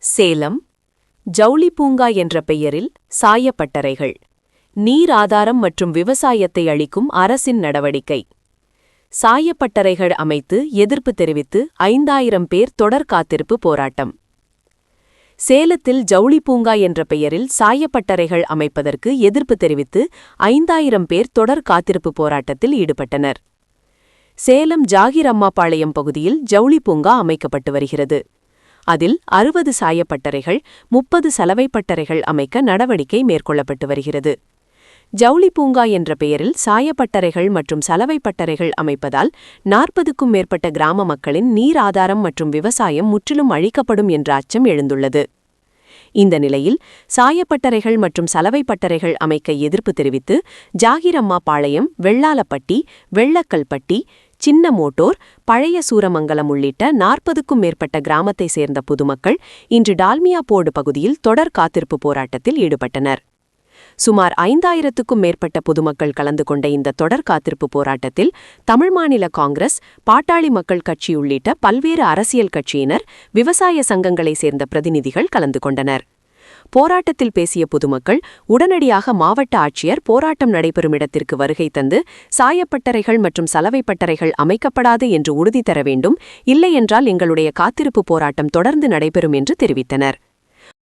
சேலம் ஜவுளி பூங்கா என்ற பெயரில் சாயப்பட்டறைகள். நீர் ஆதாரம் மற்றும் விவசாயத்தை அளிக்கும் அரசின் நடவடிக்கை. சாயப்பட்டறைகள் அமைத்து எதிர்ப்பு தெரிவித்து 5000 பேர் தொடர் காத்திருப்பு போராட்டம். சேலத்தில் ஜவுளி பூங்கா என்ற பெயரில் சாயப்பட்டறைகள் அமைப்பதற்கு எதிர்ப்பு தெரிவித்து 5000 பேர் தொடர் காத்திருப்பு போராட்டத்தில் ஈடுபட்டனர். சேலம் ஜாகிரம்மாபாளையம் பகுதியில் ஜவுளி பூங்கா அமைக்கப்பட்டு வருகிறது. அதில் 60 சாயப்பட்டறைகள் 30 சலவைப்பட்டறைகள் அமைக்க நடவடிக்கை மேற்கொள்ளப்பட்டு வருகிறது. ஜவுளி பூங்கா என்ற பெயரில் சாயப்பட்டறைகள் மற்றும் சலவைப்பட்டறைகள் அமைப்பதால் 40க்கும் மேற்பட்ட கிராம மக்களின் நீர் ஆதாரம் மற்றும் விவசாயம் முற்றிலும் அழிக்கப்படும் என்ற அச்சம் எழுந்துள்ளது. இந்த நிலையில் சாயப்பட்டறைகள் மற்றும் சலவைப்பட்டறைகள் அமைக்க எதிர்ப்பு தெரிவித்து ஜாகிரம்மாபாளையம், வெள்ளாளப்பட்டி, வெள்ளக்கல்பட்டி, சின்ன மோட்டோர், பழைய சூரமங்கலம் உள்ளிட்ட 40க்கும் மேற்பட்ட கிராமத்தை சேர்ந்த பொதுமக்கள் இன்று டால்மியா போர்டு பகுதியில் தொடர் காத்திருப்பு போராட்டத்தில் ஈடுபட்டனர். சுமார் 5000க்கும் மேற்பட்ட பொதுமக்கள் கலந்து கொண்ட இந்த தொடர் காத்திருப்பு போராட்டத்தில் தமிழ் மாநில காங்கிரஸ், பாட்டாளி மக்கள் கட்சி உள்ளிட்ட பல்வேறு அரசியல் கட்சியினர், விவசாய சங்கங்களை சேர்ந்த பிரதிநிதிகள் கலந்து கொண்டனர். போராட்டத்தில் பேசிய பொதுமக்கள் உடனடியாக மாவட்ட ஆட்சியர் போராட்டம் நடைபெறும் இடத்திற்கு வருகை தந்து சாயப்பட்டறைகள் மற்றும் சலவைப்பட்டறைகள் அமைக்கப்படாது என்று உறுதி தர வேண்டும், இல்லையென்றால் எங்களுடைய காத்திருப்பு போராட்டம் தொடர்ந்து நடைபெறும் என்று தெரிவித்தனர்.